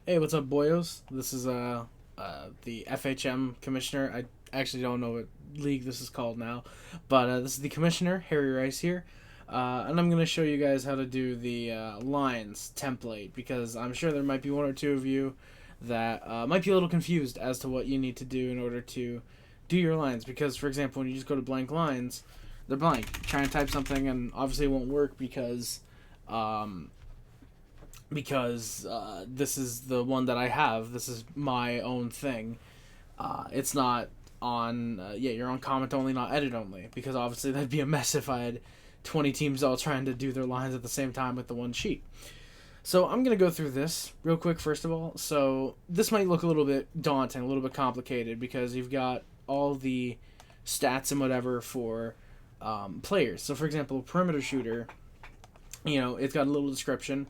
Hey, what's up, boyos? This is the FHM commissioner. I actually don't know what league this is called now, but this is the commissioner, Harry Rice here, and I'm gonna show you guys how to do the lines template because I'm sure there might be one or two of you that might be a little confused as to what you need to do in order to do your lines. Because, for example, when you just go to blank lines, they're blank. Try and type something, and obviously it won't work um, because this is the one that I have. This is my own thing. It's not on. You're on comment only, not edit only, because obviously that'd be a mess if I had 20 teams all trying to do their lines at the same time with the one sheet. So I'm gonna go through this real quick first of all. So this might look a little bit daunting, a little bit complicated because you've got all the stats and whatever for players. So for example, a perimeter shooter, it's got a little description.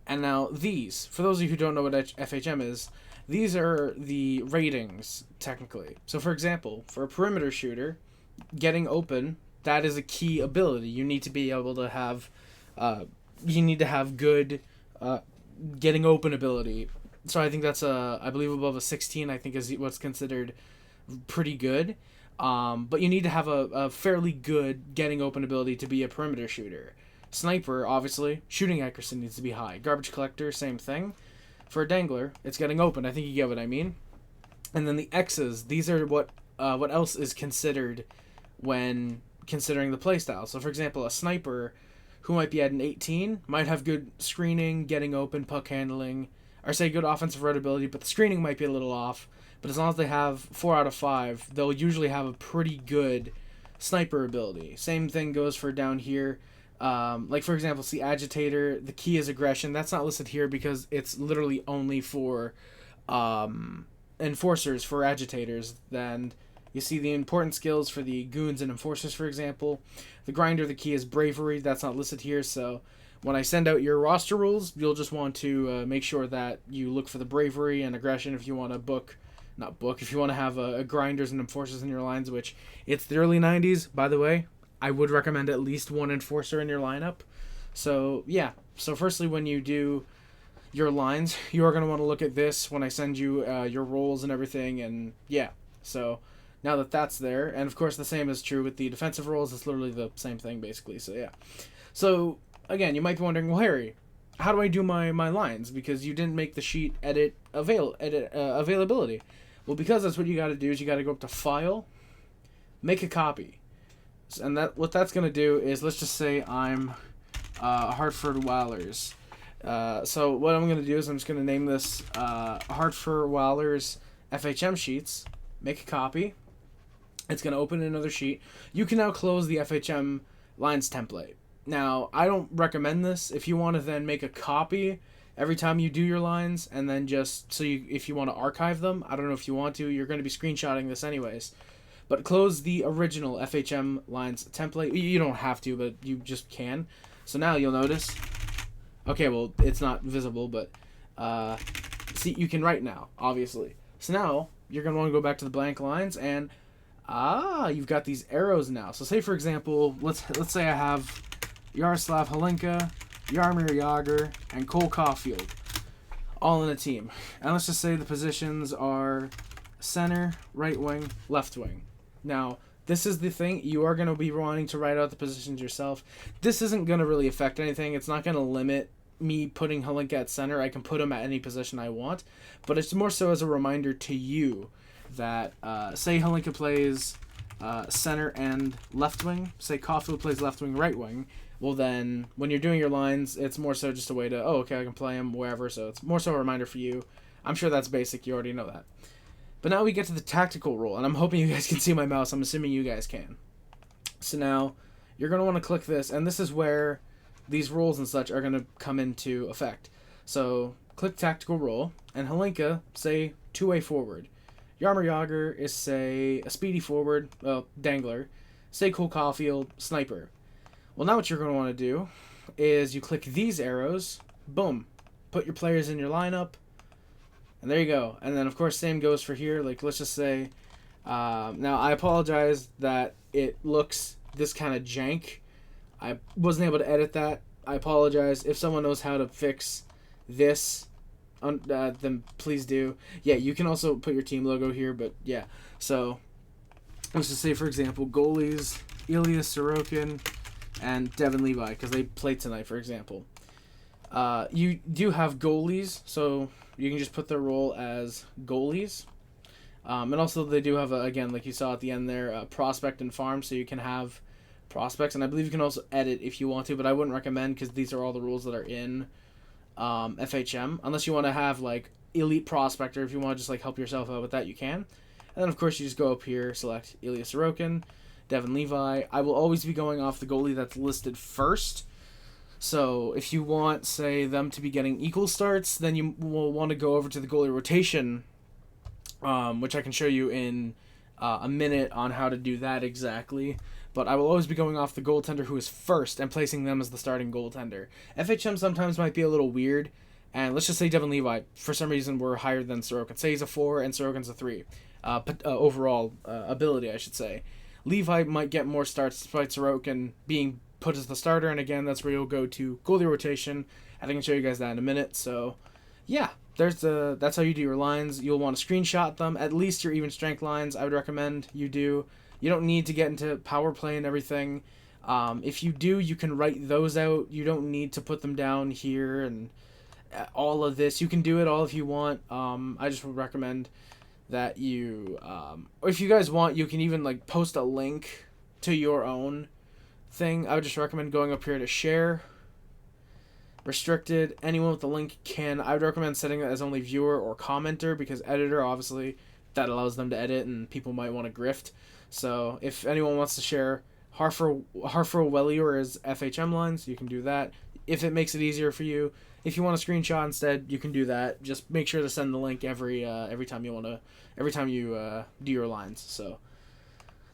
And now these, for those of you who don't know what FHM is, these are the ratings technically. So for example, for a perimeter shooter, getting open, that is a key ability. You need to be able to have, good uh, getting open ability. So I think that's I believe above a 16. I think is what's considered pretty good. But you need to have a fairly good getting open ability to be a perimeter shooter. Sniper, obviously, shooting accuracy needs to be high. Garbage collector, same thing. For a dangler, it's getting open. I think you get what I mean. And then the X's, these are what else is considered when considering the playstyle. So, for example, a sniper who might be at an 18 might have good screening, getting open, puck handling, or say good offensive rotability, but the screening might be a little off. But as long as they have 4 out of 5, they'll usually have a pretty good sniper ability. Same thing goes for down here. Like for example, see agitator. The key is aggression. That's not listed here because it's literally only for enforcers, for agitators. Then you see the important skills for the goons and enforcers, for example. The grinder. The key is bravery. That's not listed here. So when I send out your roster rules, you'll just want to make sure that you look for the bravery and aggression if you want to if you want to have grinders and enforcers in your lines, which it's the early 90s, by the way. I would recommend at least one enforcer in your lineup. So, yeah. So, firstly, when you do your lines, you are going to want to look at this when I send you your roles and everything. And, yeah. So, now that that's there, and of course, the same is true with the defensive roles. It's literally the same thing, basically. So, yeah. So, again, you might be wondering, well, Harry, how do I do my lines? Because you didn't make the sheet edit availability. Well, because that's what you got to do is you got to go up to File, make a copy. And what that's going to do is, let's just say I'm Hartford Whalers. So what I'm going to do is I'm just going to name this Hartford Whalers FHM sheets, make a copy. It's going to open another sheet. You can now close the FHM lines template. Now, I don't recommend this. If you want to then make a copy every time you do your lines, and then if you want to archive them, I don't know if you want to, you're going to be screenshotting this anyways. But close the original FHM lines template. You don't have to, but you just can. So now you'll notice. Okay, well, it's not visible, but see, you can write now, obviously. So now you're going to want to go back to the blank lines, and you've got these arrows now. So say, for example, let's say I have Yaroslav Halinka, Yarmir Yager, and Cole Caulfield all in a team. And let's just say the positions are center, right wing, left wing. Now, this is the thing. You are going to be wanting to write out the positions yourself. This isn't going to really affect anything. It's not going to limit me putting Halinka at center. I can put him at any position I want. But it's more so as a reminder to you that, say Halinka plays center and left wing. Say Caulfield plays left wing, right wing. Well, then, when you're doing your lines, it's more so just a way to, okay, I can play him wherever. So it's more so a reminder for you. I'm sure that's basic. You already know that. But now we get to the tactical role, and I'm hoping you guys can see my mouse. I'm assuming you guys can. So now, you're going to want to click this, and this is where these roles and such are going to come into effect. So, click tactical role, and Halinka, say, two-way forward. Yarmir Yager is, say, a speedy forward, dangler. Say Cole Caulfield, sniper. Well, now what you're going to want to do is you click these arrows, boom, put your players in your lineup, and there you go. And then, of course, same goes for here. Like, let's just say, now I apologize that it looks this kind of jank. I wasn't able to edit that. I apologize. If someone knows how to fix this, then please do. Yeah, you can also put your team logo here, but yeah. So let's just say, for example, goalies, Ilya Sorokin and Devin Levi, because they played tonight, for example. You do have goalies, so you can just put their role as goalies. And also they do have, again, like you saw at the end there, prospect and farm, so you can have prospects. And I believe you can also edit if you want to, but I wouldn't recommend because these are all the rules that are in FHM. Unless you want to have, like, elite prospector. If you want to just, like, help yourself out with that, you can. And then, of course, you just go up here, select Ilya Sorokin, Devin Levi. I will always be going off the goalie that's listed first. So if you want, say, them to be getting equal starts, then you will want to go over to the goalie rotation, which I can show you in a minute on how to do that exactly. But I will always be going off the goaltender who is first and placing them as the starting goaltender. FHM sometimes might be a little weird, and let's just say Devin Levi, for some reason, we're higher than Sorokin. Say he's a 4 and Sorokin's a 3. Overall ability, I should say. Levi might get more starts despite Sorokin being put as the starter, and again, that's where you'll go to goalie rotation, and I can show you guys that in a minute. So, yeah, that's how you do your lines. You'll want to screenshot them, at least your even strength lines. I would recommend you do. You don't need to get into power play and everything. If you do, you can write those out. You don't need to put them down here and all of this. You can do it all if you want. I just would recommend that you, or if you guys want, you can even like post a link to your own thing. I would just recommend going up here to share, restricted. Anyone with the link can. I would recommend setting it as only viewer or commenter, because editor, obviously, that allows them to edit and people might want to grift. So if anyone wants to share Harfer Wellier as FHM lines, you can do that. If it makes it easier for you. If you want a screenshot instead, you can do that. Just make sure to send the link every time you do your lines. So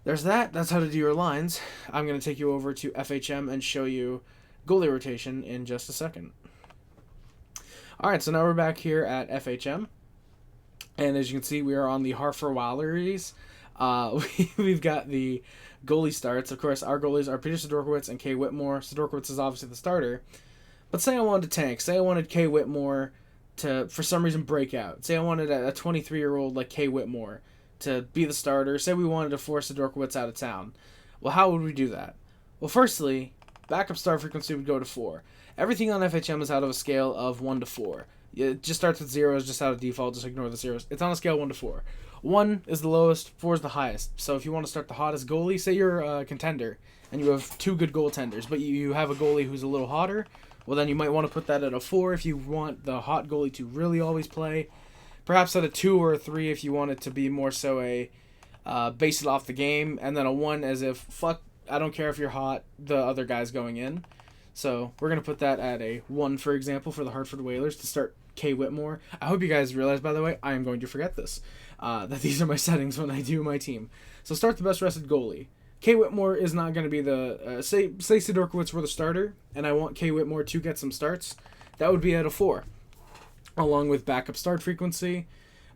there's that. That's how to do your lines. I'm going to take you over to FHM and show you goalie rotation in just a second. All right, so now we're back here at FHM. And as you can see, we are on the Harfer Walleries. We've got the goalie starts. Of course, our goalies are Peter Sidorkowitz and Kay Whitmore. Sidorkowitz is obviously the starter. But say I wanted to tank. Say I wanted Kay Whitmore to, for some reason, break out. Say I wanted a 23-year-old like Kay Whitmore to be the starter. Say we wanted to force Sidorkowitz out of town. Well, how would we do that? Well, firstly, backup start frequency would go to 4. Everything on FHM is out of a scale of 1 to 4. It just starts with 0s, just out of default. Just ignore the zeros. It's on a scale of 1 to 4. 1 is the lowest, 4 is the highest. So if you want to start the hottest goalie, say you're a contender and you have 2 good goaltenders, but you have a goalie who's a little hotter, well, then you might want to put that at a 4 if you want the hot goalie to really always play. Perhaps at a 2 or a 3 if you want it to be more so a base it off the game. And then a 1 as if, fuck, I don't care if you're hot, the other guy's going in. So we're going to put that at a 1, for example, for the Hartford Whalers to start Kay Whitmore. I hope you guys realize, by the way, I am going to forget this, that these are my settings when I do my team. So start the best rested goalie. Kay Whitmore is not going to be the, say Sidorkowitz were the starter, and I want Kay Whitmore to get some starts. That would be at a 4, along with backup start frequency.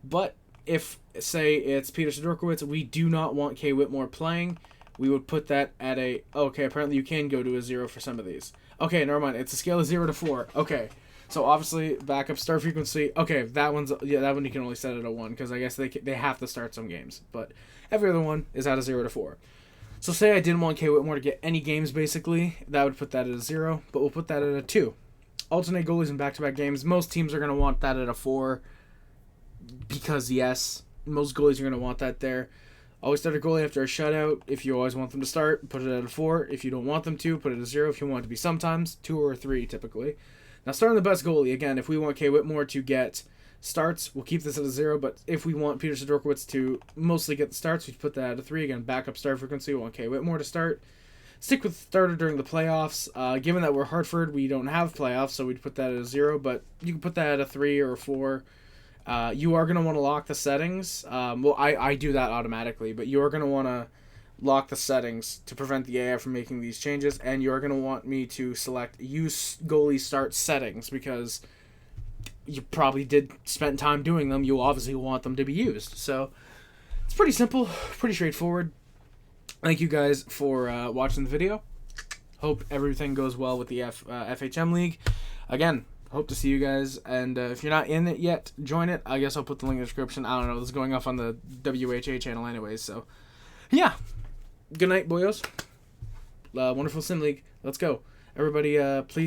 But if, say, it's Peter Sidorkowitz, we do not want Kay Whitmore playing, we would put that at a, okay, apparently you can go to a 0 for some of these. Okay, never mind, it's a scale of 0 to 4. Okay, so obviously backup start frequency, okay, that one you can only set at a 1, because I guess they have to start some games. But every other one is at a 0 to 4. So say I didn't want Kay Whitmore to get any games, basically, that would put that at a 0, but we'll put that at a 2. Alternate goalies in back-to-back games, most teams are going to want that at a 4, because yes, most goalies are going to want that there. Always start a goalie after a shutout. If you always want them to start, put it at a 4. If you don't want them to, put it at a 0. If you want it to be sometimes, 2 or 3 typically. Now starting the best goalie, again, if we want Kay Whitmore to get starts, we'll keep this at a 0, but if we want Peter Sidorkowitz to mostly get the starts, we put that at a 3. Again, backup start frequency, we want Kay Whitmore to start. Stick with the starter during the playoffs. Given that we're Hartford, we don't have playoffs, so we'd put that at a 0, but you can put that at a 3 or a 4. You are going to want to lock the settings. Well, I do that automatically, but you are going to want to lock the settings to prevent the AI from making these changes, and you are going to want me to select use goalie start settings, because you probably did spend time doing them. You obviously want them to be used. So it's pretty simple, pretty straightforward. Thank you guys for watching the video. Hope everything goes well with the FHM League. Again, hope to see you guys. And if you're not in it yet, join it. I guess I'll put the link in the description. I don't know. This is going off on the WHA channel anyways. So, yeah. Good night, boyos. Wonderful Sim League. Let's go. Everybody, please